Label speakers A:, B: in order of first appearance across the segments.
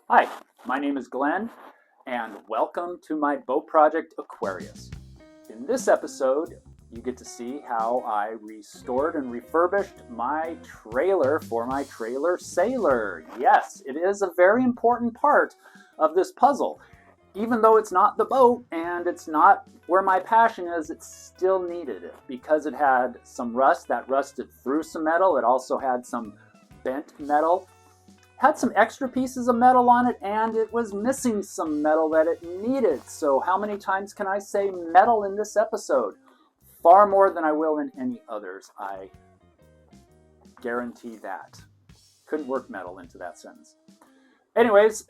A: Hi, my name is Glenn, and welcome to my boat project Aquarius. In this episode, you get to see how I restored and refurbished my trailer for my trailer sailor. Yes, it is a very important part of this puzzle. Even though it's not the boat and it's not where my passion is, it still needed it because it had some rust that rusted through some metal. It also had some bent metal, had some extra pieces of metal on it, and it was missing some metal that it needed. So how many times can I say metal in this episode? Far more than I will in any others. I guarantee that. Couldn't work metal into that sentence. Anyways,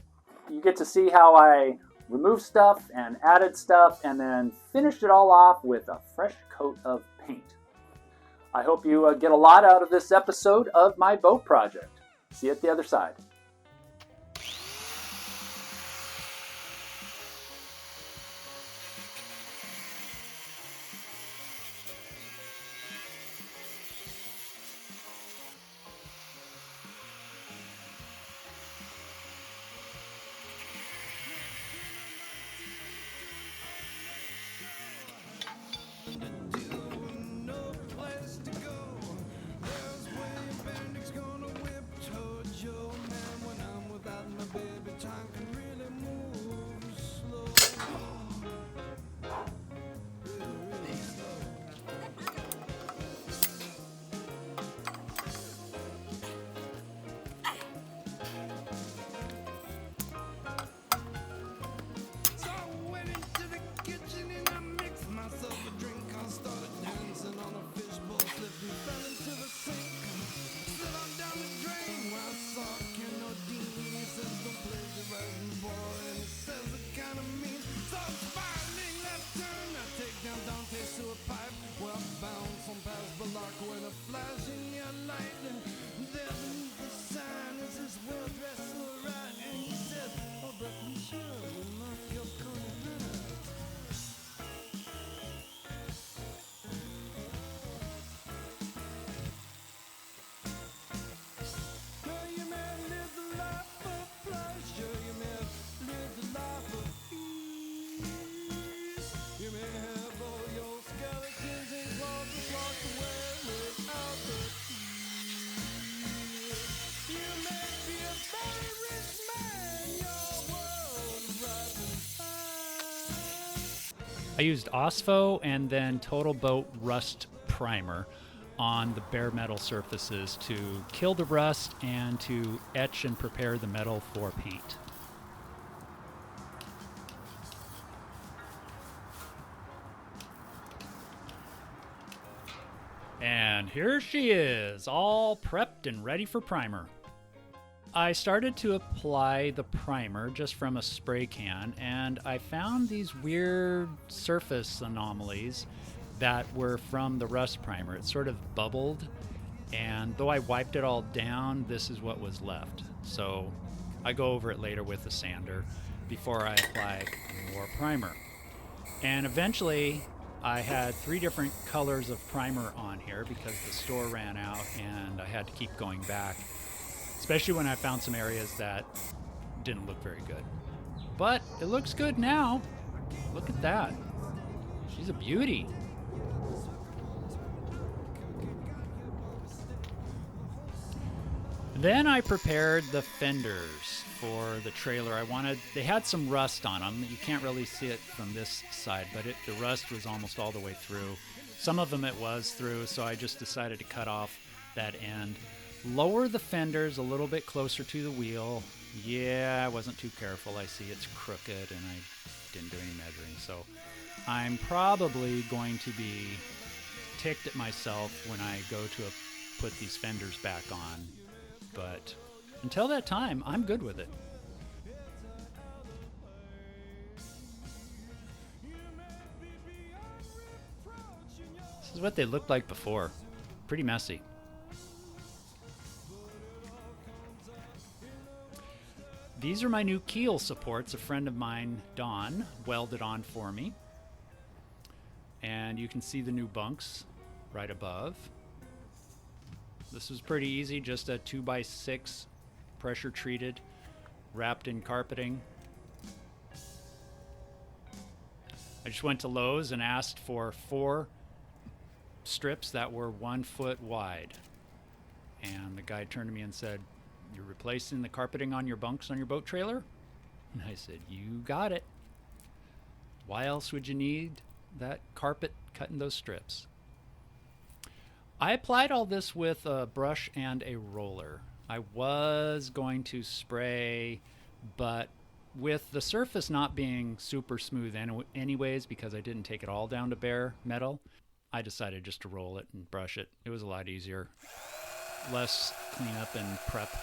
A: you get to see how I removed stuff and added stuff and then finished it all off with a fresh coat of paint. I hope you get a lot out of this episode of my boat project. See you at the other side.
B: I used OSFO and then Total Boat Rust Primer on the bare metal surfaces to kill the rust and to etch and prepare the metal for paint. And here she is, all prepped and ready for primer. I started to apply the primer just from a spray can, and I found these weird surface anomalies that were from the rust primer. It sort of bubbled, and though I wiped it all down, this is what was left. So I go over it later with a sander before I apply more primer. And eventually I had 3 different colors of primer on here because the store ran out and I had to keep going back, especially when I found some areas that didn't look very good. But it looks good now. Look at that. She's a beauty. Then I prepared the fenders for the trailer. They had some rust on them. You can't really see it from this side, but the rust was almost all the way through. Some of them it was through, so I just decided to cut off that end. Lower the fenders a little bit closer to the wheel. Yeah, I wasn't too careful. I see it's crooked and I didn't do any measuring. So I'm probably going to be ticked at myself when I go to put these fenders back on. But until that time, I'm good with it. This is what they looked like before. Pretty messy. These are my new Keel supports. A friend of mine, Don, welded on for me. And you can see the new bunks right above. This was pretty easy, just a 2x6 pressure treated wrapped in carpeting. I just went to Lowe's and asked for 4 strips that were 1 foot wide. And the guy turned to me and said, "You're replacing the carpeting on your bunks on your boat trailer?" And I said, "You got it. Why else would you need that carpet cutting those strips?" I applied all this with a brush and a roller. I was going to spray, but with the surface not being super smooth anyways, because I didn't take it all down to bare metal, I decided just to roll it and brush it. It was a lot easier. Less cleanup and prep.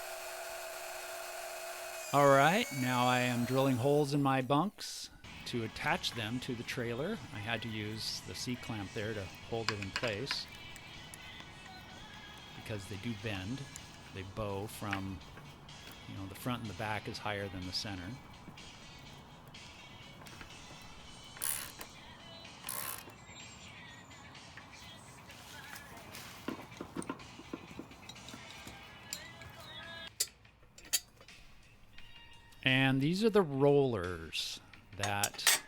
B: All right, now I am drilling holes in my bunks to attach them to the trailer. I had to use the C-clamp there to hold it in place because they do bend. They bow from, the front and the back is higher than the center. And these are the rollers that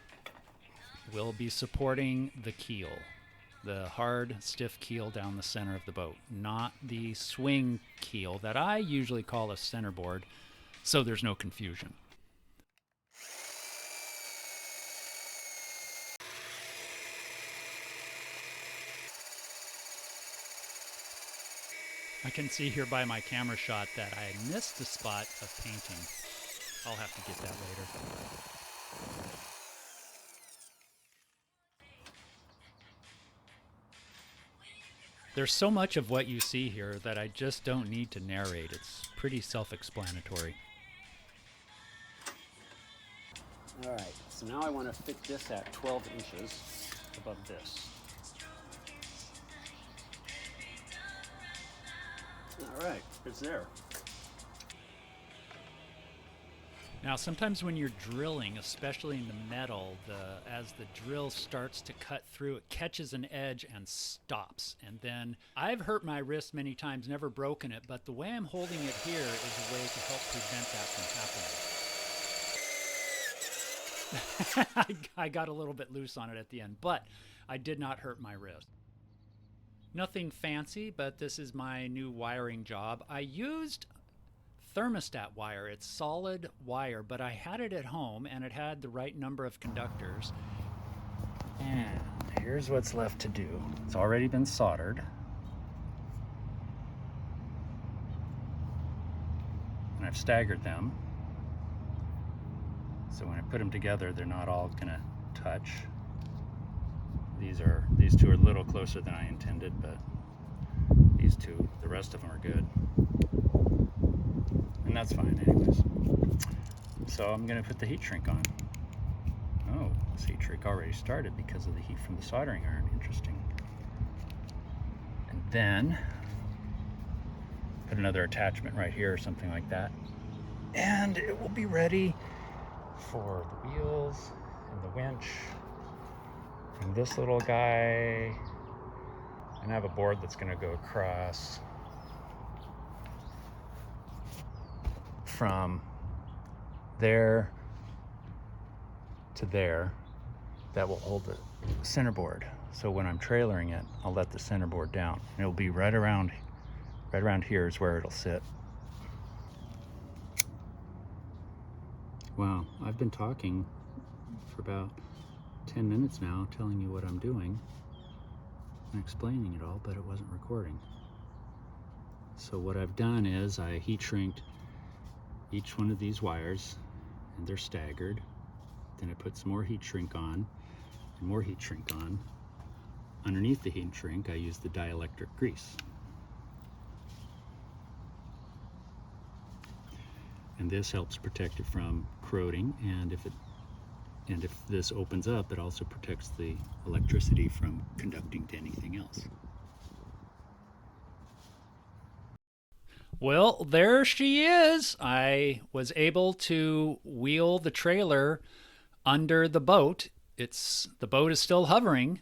B: will be supporting the keel, the hard, stiff keel down the center of the boat, not the swing keel that I usually call a centerboard, so there's no confusion. I can see here by my camera shot that I missed a spot of painting. I'll have to get that later. There's so much of what you see here that I just don't need to narrate. It's pretty self-explanatory.
C: All right, so now I want to fit this at 12 inches above this. All right, it's there.
B: Now, sometimes when you're drilling, especially in the metal, as the drill starts to cut through, it catches an edge and stops. And then I've hurt my wrist many times, never broken it, but the way I'm holding it here is a way to help prevent that from happening. I got a little bit loose on it at the end, but I did not hurt my wrist. Nothing fancy, but this is my new wiring job. I used thermostat wire. It's solid wire, but I had it at home and it had the right number of conductors. And here's what's left to do. It's already been soldered. And I've staggered them. So when I put them together, they're not all gonna touch. These two are a little closer than I intended, but these two, the rest of them are good. And that's fine anyways. So I'm gonna put the heat shrink on. Oh, this heat shrink already started because of the heat from the soldering iron. Interesting. And then put another attachment right here or something like that. And it will be ready for the wheels and the winch and this little guy. And I have a board that's gonna go across from there to there that will hold the centerboard. So when I'm trailering it, I'll let the centerboard down. And it'll be right around here is where it'll sit. Wow, I've been talking for about 10 minutes now, telling you what I'm doing and explaining it all, but it wasn't recording. So what I've done is I heat shrinked each one of these wires, and they're staggered. Then I put some more heat shrink on and more heat shrink on. Underneath the heat shrink, I use the dielectric grease. And this helps protect it from corroding, and if this opens up, it also protects the electricity from conducting to anything else. Well, there she is. I was able to wheel the trailer under the boat. The boat is still hovering,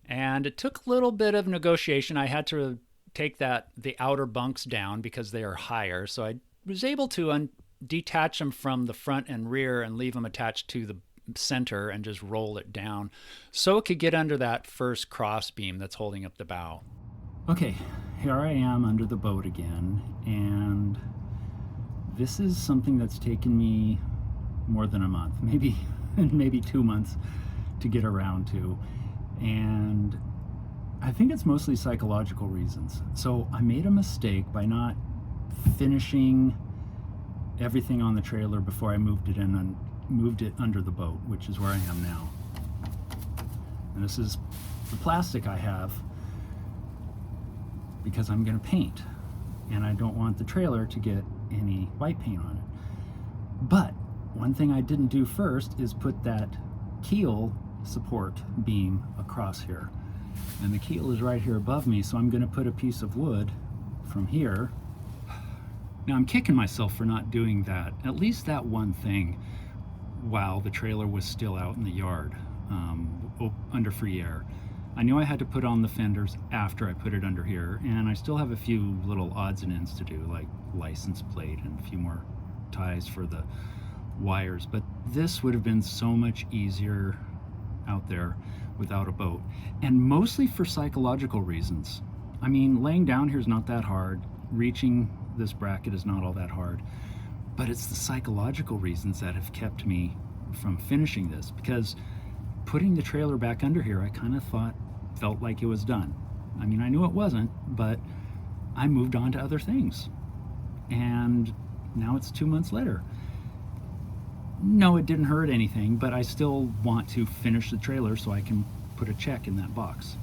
B: and it took a little bit of negotiation. I had to take the outer bunks down because they are higher, so I was able to detach them from the front and rear and leave them attached to the center and just roll it down so it could get under that first cross beam that's holding up the bow. Okay, here I am under the boat again, and this is something that's taken me more than a month, maybe 2 months to get around to, and I think it's mostly psychological reasons. So I made a mistake by not finishing everything on the trailer before I moved it in and moved it under the boat, which is where I am now. And this is the plastic I have because I'm going to paint, and I don't want the trailer to get any white paint on it. But one thing I didn't do first is put that keel support beam across here, and the keel is right here above me, so I'm going to put a piece of wood from here. Now I'm kicking myself for not doing that, at least that one thing, while the trailer was still out in the yard under free air. I knew I had to put on the fenders after I put it under here, and I still have a few little odds and ends to do, like license plate and a few more ties for the wires, but this would have been so much easier out there without a boat, and mostly for psychological reasons. I mean, laying down here is not that hard, reaching this bracket is not all that hard, but it's the psychological reasons that have kept me from finishing this, because putting the trailer back under here, I kind of felt like it was done. I mean, I knew it wasn't, but I moved on to other things, and now it's 2 months later. No, it didn't hurt anything, but I still want to finish the trailer so I can put a check in that box.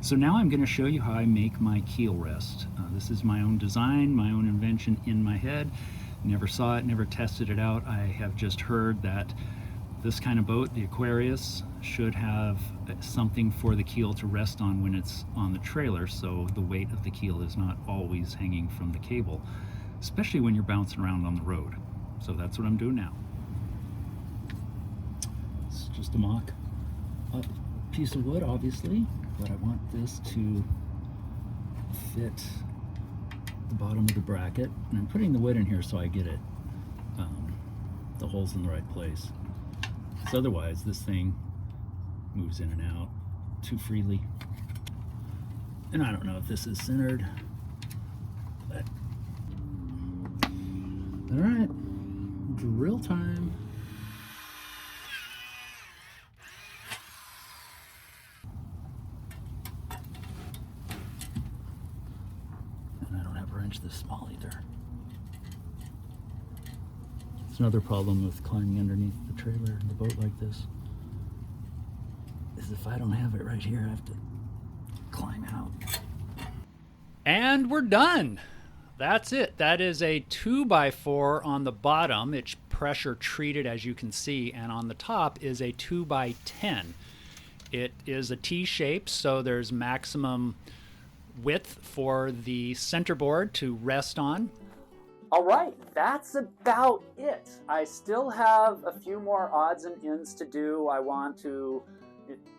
B: So now I'm going to show you how I make my keel rest. This is my own design, my own invention in my head. Never saw it, never tested it out. I have just heard that this kind of boat, the Aquarius, should have something for the keel to rest on when it's on the trailer, so the weight of the keel is not always hanging from the cable, especially when you're bouncing around on the road. So that's what I'm doing now. It's just a mock-up piece of wood, obviously, but I want this to fit the bottom of the bracket, and I'm putting the wood in here so I get it, the holes in the right place. So otherwise, this thing moves in and out too freely. And I don't know if this is centered, but all right, drill time. And I don't have a wrench this small either. It's another problem with climbing underneath the trailer in the boat like this, is if I don't have it right here, I have to climb out. And we're done. That's it. That is a 2x4 on the bottom. It's pressure treated, as you can see, and on the top is a 2x10. It is a T shape, so there's maximum width for the centerboard to rest on.
A: All right, that's about it. I still have a few more odds and ends to do. I want to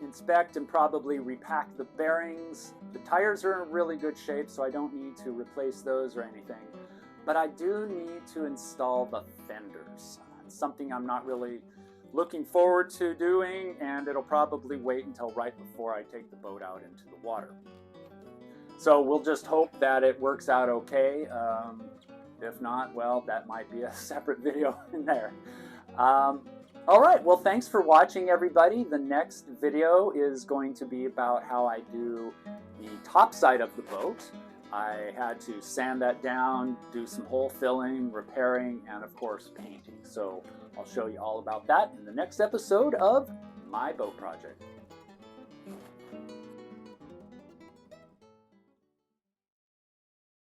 A: inspect and probably repack the bearings. The tires are in really good shape, so I don't need to replace those or anything. But I do need to install the fenders. It's something I'm not really looking forward to doing, and it'll probably wait until right before I take the boat out into the water. So we'll just hope that it works out okay. If not, well, that might be a separate video in there. All right, well, thanks for watching, everybody. The next video is going to be about how I do the top side of the boat. I had to sand that down, do some hole filling, repairing, and of course, painting. So I'll show you all about that in the next episode of My Boat Project.